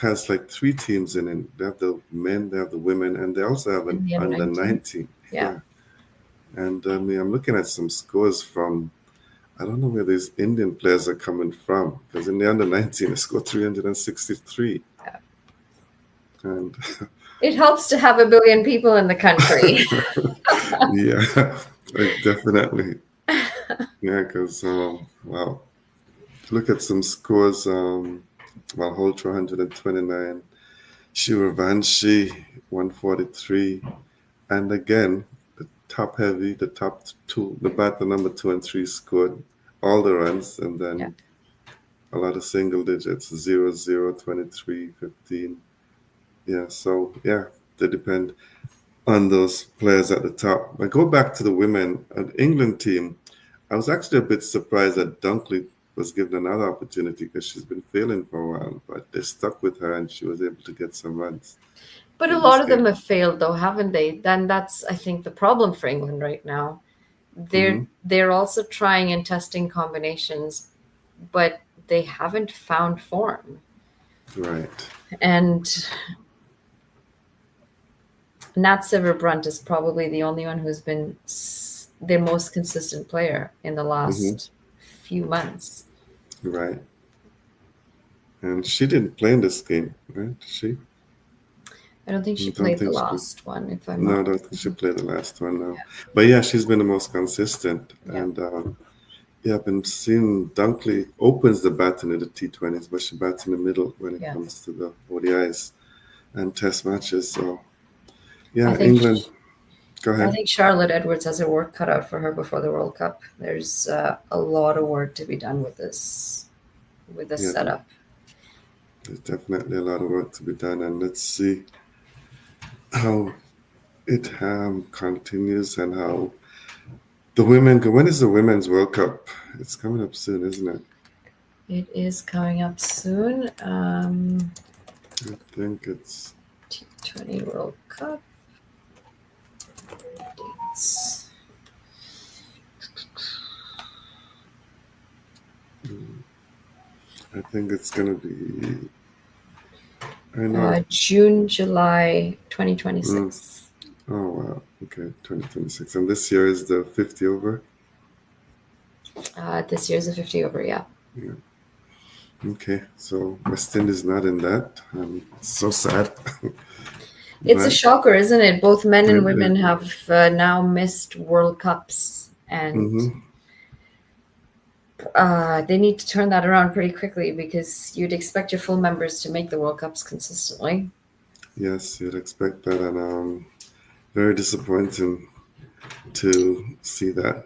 has like three teams in it. They have the men, they have the women, and they also have an And the under under 19. 19. Yeah. Yeah. And I mean, I'm looking at some scores from, I don't know where these Indian players are coming from because in the under 19, they scored 363. And It helps to have a billion people in the country. yeah, like definitely. Yeah, because, wow. Look at some scores. Malhotra 129, Shivavanshi 143. And again, the top heavy, the top two, the batter number 2 and 3 scored all the runs, and Yeah. then a lot of single digits 0, 0, 23, 15. Yeah, so yeah, they depend on those players at the top. I go back to the women an England team. I was actually a bit surprised that Dunkley was given another opportunity because she's been failing for a while, but they stuck with her and she was able to get some runs. But a in this lot of game. them have failed, though, haven't they? Then that's, I think, the problem for England right now. Hmm. They're also trying and testing combinations, but they haven't found form. Right. And Nat Silverbrunt is probably the only one who's been the most consistent player in the Hmm. last few months. Right. And she didn't play in this game, right? She? I don't think I she don't played the think she played. last one, if I'm No, I not don't think she mistaken. played the last one now. But yeah, she's been the most consistent. Yeah, And yeah, I've been seeing Dunkley opens the batting in the T20s, but she bats in the middle when it yeah. comes to the ODIs and Test matches. So I yeah, think England. Go I ahead. think Charlotte Edwards has her work cut out for her before the World Cup. There's a lot of work to be done with this Yeah, setup. there's definitely a lot of work to be done, and let's see how it continues and how the women go. When is the Women's World Cup? It's coming up soon, isn't it? It is coming up soon. I think it's. T20 World Cup dates. I think it's gonna be. I know. June, July Mm, 2026. oh wow. Okay, 2026, and this year is the 50 over. This year's a 50 over, yeah. Yeah. Okay, so West Indies not in that. It's so sad, It's a but shocker, isn't it? Both men and it women is. have now missed World Cups, and Mm-hmm. they need to turn that around pretty quickly because you'd expect your full members to make the World Cups consistently. Yes, you'd expect that, and very disappointing to see that.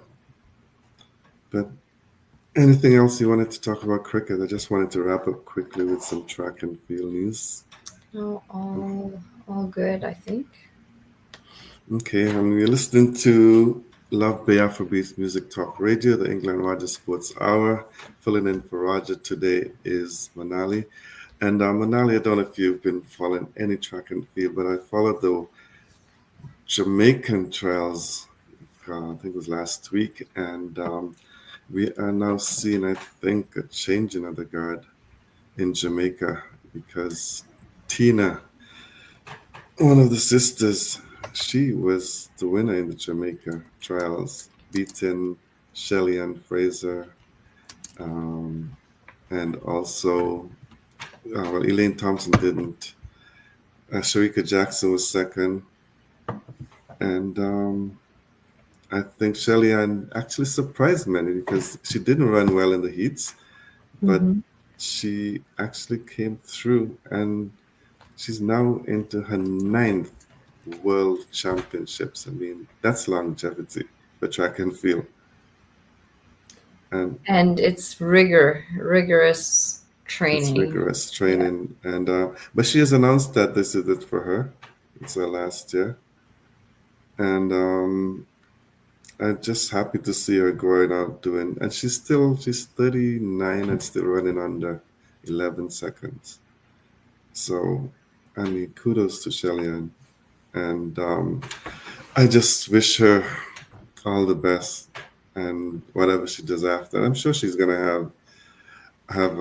But anything else you wanted to talk about cricket? I just wanted to wrap up quickly with some track and field news. Oh, all good, I think. Okay, and we're listening to Love Bay Afrobeats Music Talk Radio, the England Roger Sports Hour. Filling in for Roger today is Manali. And Manali, I don't know if you've been following any track and field, but I followed the Jamaican trials, I think it was last week, and we are now seeing, I think, a changing of the guard in Jamaica because Tina, one of the sisters, she was the winner in the Jamaica trials, beating Shelly Ann Fraser, um, and also, well, Elaine Thompson didn't. Sharika Jackson was second, and I think Shelly Ann actually surprised many because she didn't run well in the heats, but Hmm. she actually came through, and she's now into her ninth world championships. I mean, that's longevity for track and field. And And it's rigorous it's training. rigorous Yeah. training. And but she has announced that this is it for her. It's her last year. And I'm just happy to see her going out doing, and she's 39 and still running under 11 seconds. So, I mean, kudos to Shelly, and I just wish her all the best and whatever she does after. I'm sure she's gonna have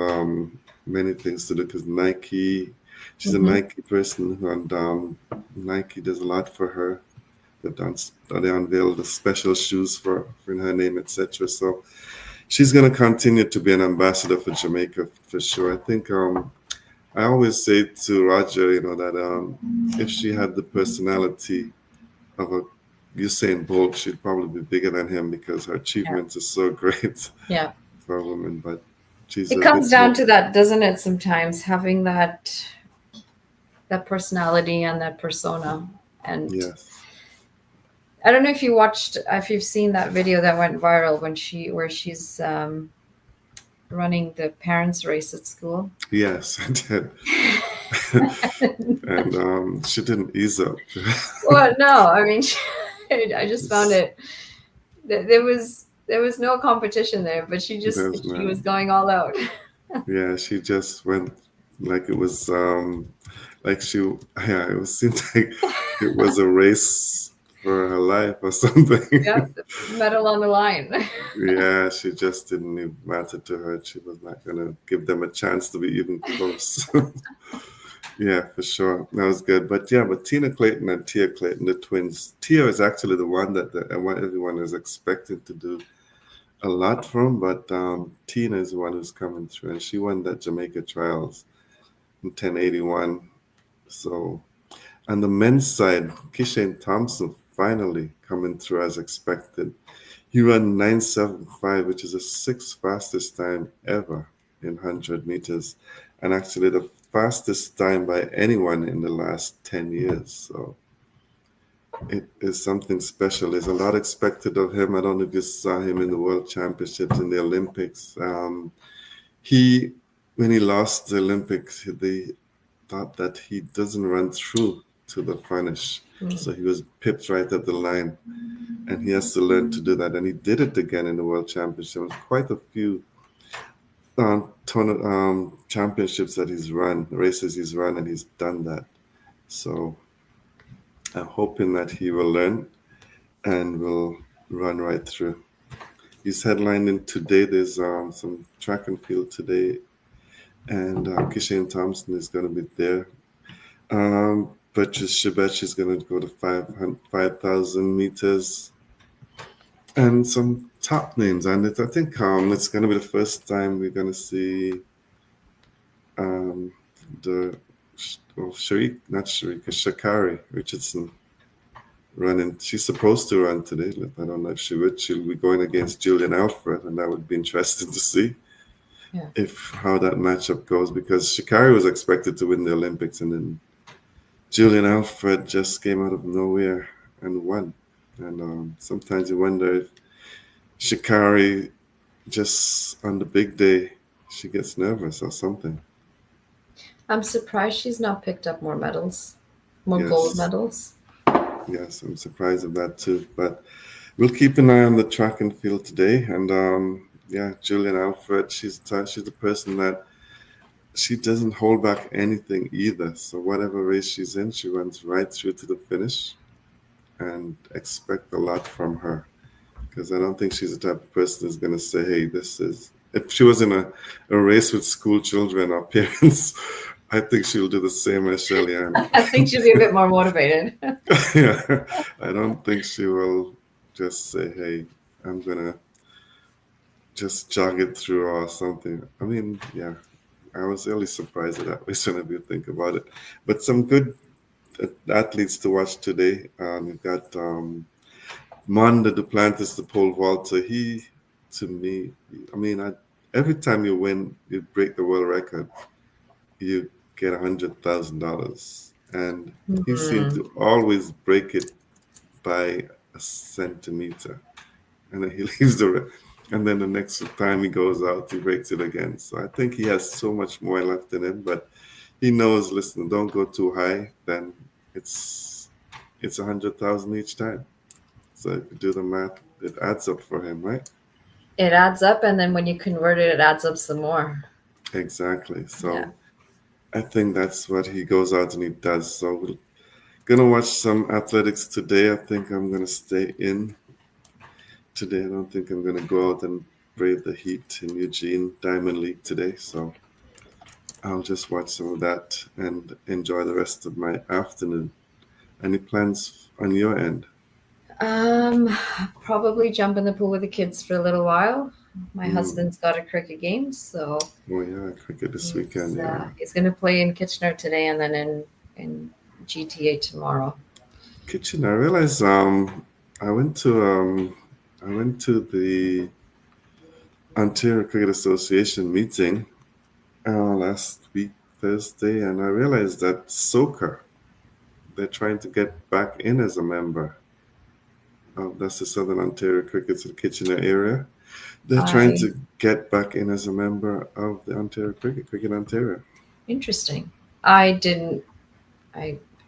many things to do because Nike, she's a Hmm. Nike person, and Nike does a lot for her. They unveiled the special shoes for her name, etc. So she's gonna continue to be an ambassador for Jamaica for sure. I think I always say to Roger, that if she had the personality of a Usain Bolt, she'd probably be bigger than him because her Yeah. achievements are so great Yeah. for a woman. But she's It a comes bit down more. to that, doesn't it? Sometimes having that personality and that persona. And Yes, I don't know if you've seen that video that went viral where she's running the parents' race at school. yes, I did. And she didn't ease up. Well, no, I mean, I just found Just, it. There was no competition there, but there's she no. was going all out. Yeah, she just went like it was like she, yeah, it seemed like it was a race for her life or something. Yeah, medal on the line. Yeah, she just didn't even matter to her. She was not gonna give them a chance to be even close. Yeah, for sure. That was good. But yeah, but Tina Clayton and Tia Clayton, the twins. Tia is actually the one that everyone is expecting to do a lot from, but Tina is the one who's coming through, and she won that Jamaica trials in 1081. So on the men's side, Kishane Thompson finally coming through as expected. He ran 975, which is the sixth fastest time ever in 100 meters, and actually the fastest time by anyone in the last 10 years. So it is something special. There's a lot expected of him. I don't know if you saw him in the World Championships in the Olympics. He, when he lost the Olympics, they thought that he doesn't run through to the finish. Mm. So he was pipped right at the line, and he has to learn to do that. And he did it again in the World Championship. Quite a few championships that he's run, races he's run, and he's done that. So I'm hoping that he will learn and will run right through. He's headlining today. There's some track and field today, and Kishane Thompson is going to be there. Beatrice Shibech is going to go to 5,000 meters, and some top names. And I think it's going to be the first time we're going to see the Shakari Richardson running. She's supposed to run today. I don't know if she would. She'll be going against Julian Alfred, and that would be interesting to see if how that matchup goes, because Shakari was expected to win the Olympics, and then Julian Alfred just came out of nowhere and won. And sometimes you wonder if Shakari just on the big day she gets nervous or something. I'm surprised she's not picked up more medals, more gold medals. Yes, I'm surprised of that too. But we'll keep an eye on the track and field today. And yeah, Julian Alfred, she's the person that she doesn't hold back anything either. So whatever race she's in, she runs right through to the finish, and expect a lot from her. Because I don't think she's the type of person who's going to say, hey, this is. If she was in a race with school children or parents, I think she'll do the same as Shelly Ann. I think she'll be a bit more motivated. Yeah, I don't think she will just say, hey, I'm going to just jog it through or something. I mean, yeah, I was really surprised at that race whenever you think about it. But some good athletes to watch today. You've got Manda Duplantis, the pole vaulter. He, to me, I mean, every time you win, you break the world record, you get $100,000, and he seemed to always break it by a centimeter, and then he leaves and then the next time he goes out, he breaks it again. So I think he has so much more left in him, but he knows, listen, don't go too high, then it's 100,000 each time. So if you do the math, it adds up for him, right? It adds up, and then when you convert it, it adds up some more. Exactly. So I think that's what he goes out and he does. So we're gonna watch some athletics today. I think I'm gonna stay in today. I don't think I'm gonna go out and brave the heat in Eugene Diamond League today. So I'll just watch some of that and enjoy the rest of my afternoon. Any plans on your end? Probably jump in the pool with the kids for a little while. My husband's got a cricket game, so oh yeah, cricket this weekend. Yeah, he's going to play in Kitchener today, and then in GTA tomorrow. Kitchener. I realized I went to the Ontario Cricket Association meeting last week Thursday, and I realized that SOCA, they're trying to get back in as a member. That's the Southern Ontario Cricket's in Kitchener area. They're trying to get back in as a member of the Ontario Cricket Ontario. Interesting. I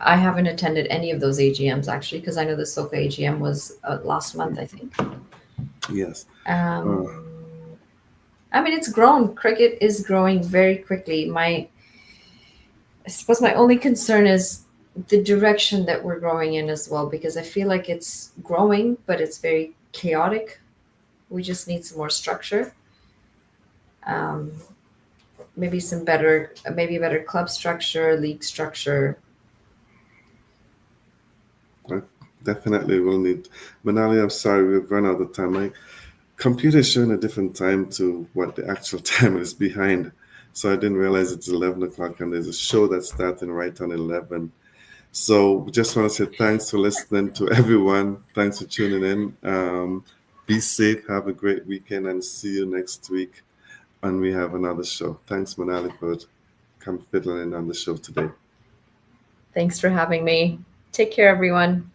haven't attended any of those AGMs actually, because I know the SOCA AGM was last month, I think. Yes. I mean, it's grown. Cricket is growing very quickly. I suppose my only concern is the direction that we're growing in as well, because I feel like it's growing, but it's very chaotic. We just need some more structure. Um, maybe maybe better club structure, league structure. I definitely will need. Manali, I'm sorry, we've run out of time. My computer is showing a different time to what the actual time is behind. So I didn't realize it's 11 o'clock and there's a show that's starting right on 11. So just want to say thanks for listening to everyone. Thanks for tuning in. Be safe. Have a great weekend and see you next week. And we have another show. Thanks, Manali, for come fiddling in on the show today. Thanks for having me. Take care, everyone.